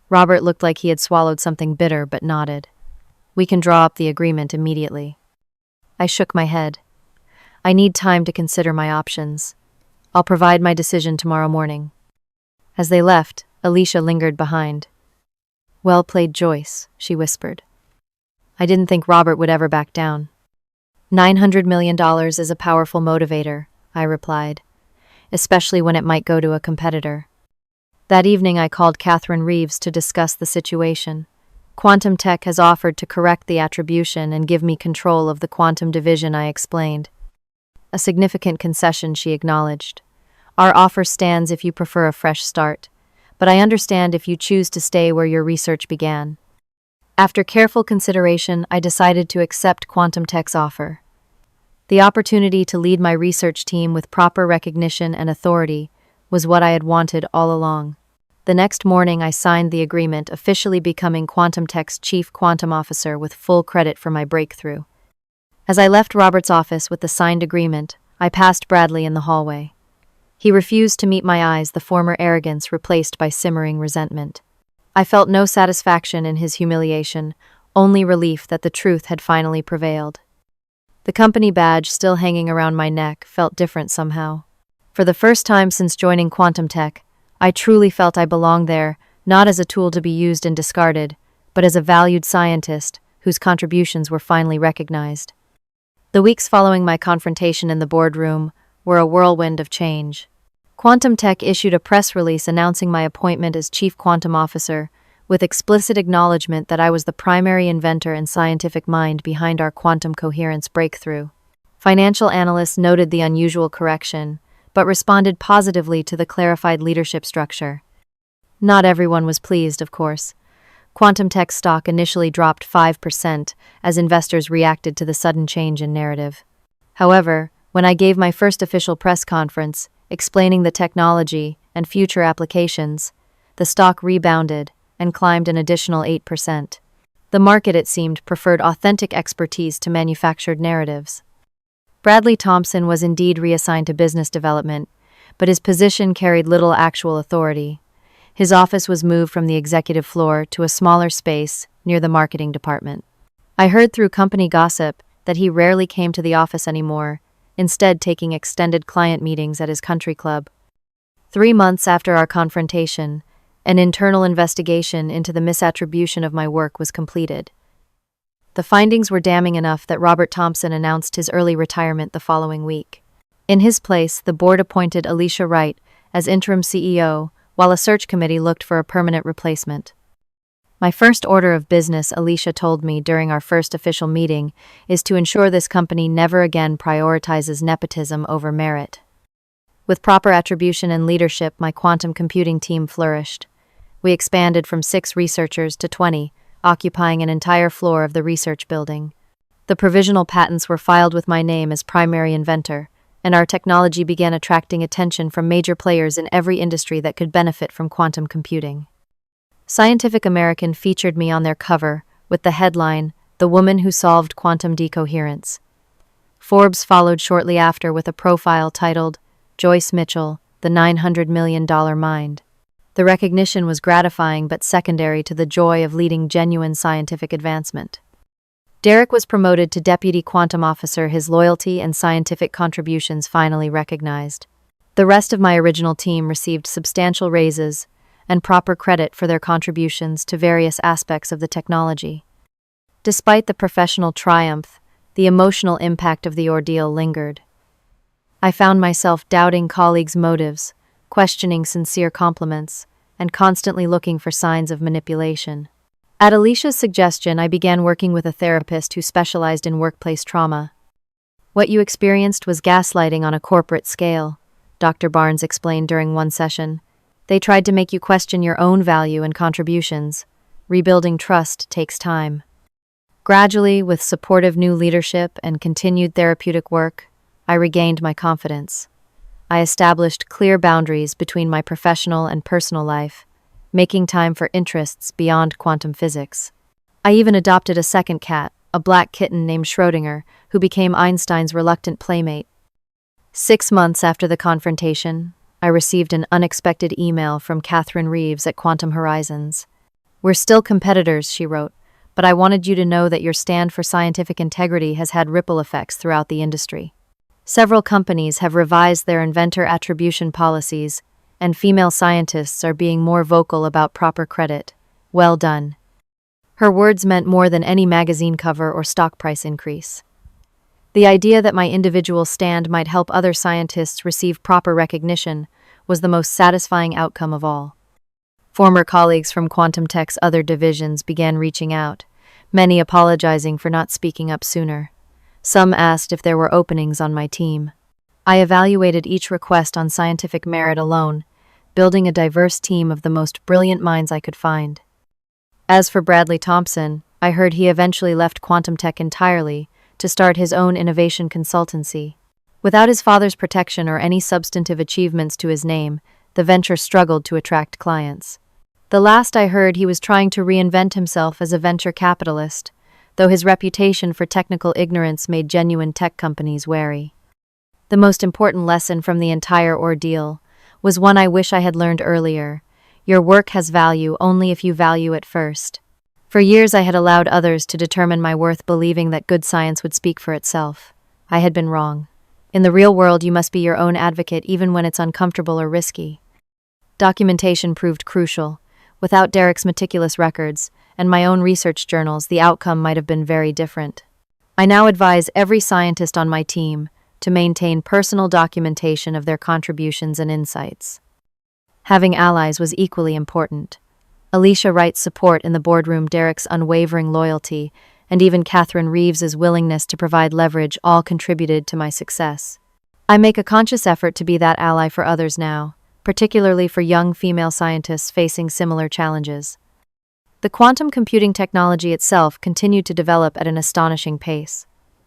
Robert looked like he had swallowed something bitter but nodded. We can draw up the agreement immediately. I shook my head. I need time to consider my options. I'll provide my decision tomorrow morning. As they left, Alicia lingered behind. Well played, Joyce, she whispered. I didn't think Robert would ever back down. $900 million is a powerful motivator, I replied, especially when it might go to a competitor. That evening I called Catherine Reeves to discuss the situation. Quantum Tech has offered to correct the attribution and give me control of the quantum division, I explained. A significant concession, she acknowledged. Our offer stands if you prefer a fresh start, but I understand if you choose to stay where your research began. After careful consideration, I decided to accept Quantum Tech's offer. The opportunity to lead my research team with proper recognition and authority was what I had wanted all along. The next morning, I signed the agreement, officially becoming Quantum Tech's chief quantum officer with full credit for my breakthrough. As I left Robert's office with the signed agreement, I passed Bradley in the hallway. He refused to meet my eyes, the former arrogance replaced by simmering resentment. I felt no satisfaction in his humiliation, only relief that the truth had finally prevailed. The company badge still hanging around my neck felt different somehow. For the first time since joining Quantum Tech, I truly felt I belonged there, not as a tool to be used and discarded, but as a valued scientist whose contributions were finally recognized. The weeks following my confrontation in the boardroom were a whirlwind of change. Quantum Tech issued a press release announcing my appointment as Chief Quantum Officer, with explicit acknowledgement that I was the primary inventor and scientific mind behind our quantum coherence breakthrough. Financial analysts noted the unusual correction, but responded positively to the clarified leadership structure. Not everyone was pleased, of course. Quantum Tech stock initially dropped 5% as investors reacted to the sudden change in narrative. However, when I gave my first official press conference, explaining the technology and future applications, the stock rebounded and climbed an additional 8%. The market, it seemed, preferred authentic expertise to manufactured narratives. Bradley Thompson was indeed reassigned to business development, but his position carried little actual authority. His office was moved from the executive floor to a smaller space near the marketing department. I heard through company gossip that he rarely came to the office anymore, instead taking extended client meetings at his country club. 3 months after our confrontation, an internal investigation into the misattribution of my work was completed. The findings were damning enough that Robert Thompson announced his early retirement the following week. In his place, the board appointed Alicia Wright as interim CEO, while a search committee looked for a permanent replacement. My first order of business, Alicia told me during our first official meeting, is to ensure this company never again prioritizes nepotism over merit. With proper attribution and leadership, my quantum computing team flourished. We expanded from 6 researchers to 20, occupying an entire floor of the research building. The provisional patents were filed with my name as primary inventor, and our technology began attracting attention from major players in every industry that could benefit from quantum computing. Scientific American featured me on their cover with the headline, "The Woman Who Solved Quantum Decoherence." Forbes followed shortly after with a profile titled, "Joyce Mitchell, the $900 million Mind." The recognition was gratifying but secondary to the joy of leading genuine scientific advancement. Derek was promoted to Deputy Quantum Officer, his loyalty and scientific contributions finally recognized. The rest of my original team received substantial raises and proper credit for their contributions to various aspects of the technology. Despite the professional triumph, the emotional impact of the ordeal lingered. I found myself doubting colleagues' motives, questioning sincere compliments, and constantly looking for signs of manipulation. At Alicia's suggestion, I began working with a therapist who specialized in workplace trauma. "What you experienced was gaslighting on a corporate scale," Dr. Barnes explained during one session. "They tried to make you question your own value and contributions. Rebuilding trust takes time." Gradually, with supportive new leadership and continued therapeutic work, I regained my confidence. I established clear boundaries between my professional and personal life, making time for interests beyond quantum physics. I even adopted a second cat, a black kitten named Schrödinger, who became Einstein's reluctant playmate. 6 months after the confrontation, I received an unexpected email from Catherine Reeves at Quantum Horizons. "We're still competitors," she wrote, "but I wanted you to know that your stand for scientific integrity has had ripple effects throughout the industry. Several companies have revised their inventor attribution policies, and female scientists are being more vocal about proper credit. Well done." Her words meant more than any magazine cover or stock price increase. The idea that my individual stand might help other scientists receive proper recognition was the most satisfying outcome of all. Former colleagues from Quantum Tech's other divisions began reaching out, many apologizing for not speaking up sooner. Some asked if there were openings on my team. I evaluated each request on scientific merit alone, building a diverse team of the most brilliant minds I could find. As for Bradley Thompson, I heard he eventually left Quantum Tech entirely to start his own innovation consultancy. Without his father's protection or any substantive achievements to his name, the venture struggled to attract clients. The last I heard, he was trying to reinvent himself as a venture capitalist, though his reputation for technical ignorance made genuine tech companies wary. The most important lesson from the entire ordeal was one I wish I had learned earlier: your work has value only if you value it first. For years I had allowed others to determine my worth, believing that good science would speak for itself. I had been wrong. In the real world, you must be your own advocate even when it's uncomfortable or risky. Documentation proved crucial. Without Derek's meticulous records and my own research journals, the outcome might have been very different. I now advise every scientist on my team to maintain personal documentation of their contributions and insights. Having allies was equally important. Alicia Wright's support in the boardroom, Derek's unwavering loyalty, and even Catherine Reeves's willingness to provide leverage all contributed to my success. I make a conscious effort to be that ally for others now, particularly for young female scientists facing similar challenges. The quantum computing technology itself continued to develop at an astonishing pace.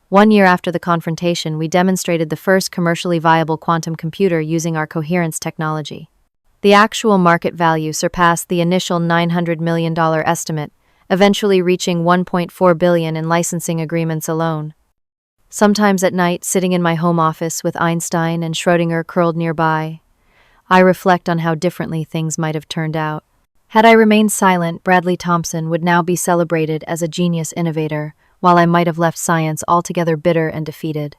1 year after the confrontation, we demonstrated the first commercially viable quantum computer using our coherence technology. The actual market value surpassed the initial $900 million estimate, eventually reaching $1.4 billion in licensing agreements alone. Sometimes at night, sitting in my home office with Einstein and Schrödinger curled nearby, I reflect on how differently things might have turned out. Had I remained silent, Bradley Thompson would now be celebrated as a genius innovator, while I might have left science altogether bitter and defeated.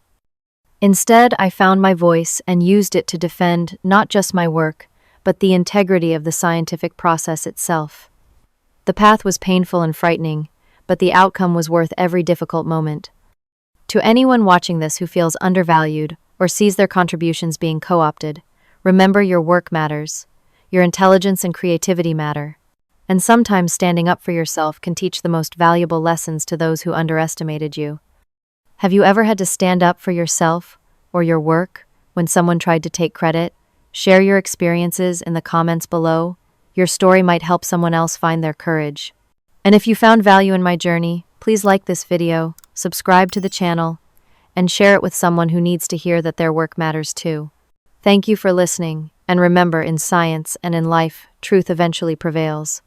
Instead, I found my voice and used it to defend not just my work, but the integrity of the scientific process itself. The path was painful and frightening, but the outcome was worth every difficult moment. To anyone watching this who feels undervalued or sees their contributions being co-opted, remember your work matters, your intelligence and creativity matter, and sometimes standing up for yourself can teach the most valuable lessons to those who underestimated you. Have you ever had to stand up for yourself or your work when someone tried to take credit? Share your experiences in the comments below. Your story might help someone else find their courage. And if you found value in my journey, please like this video, subscribe to the channel, and share it with someone who needs to hear that their work matters too. Thank you for listening, and remember, in science and in life, truth eventually prevails.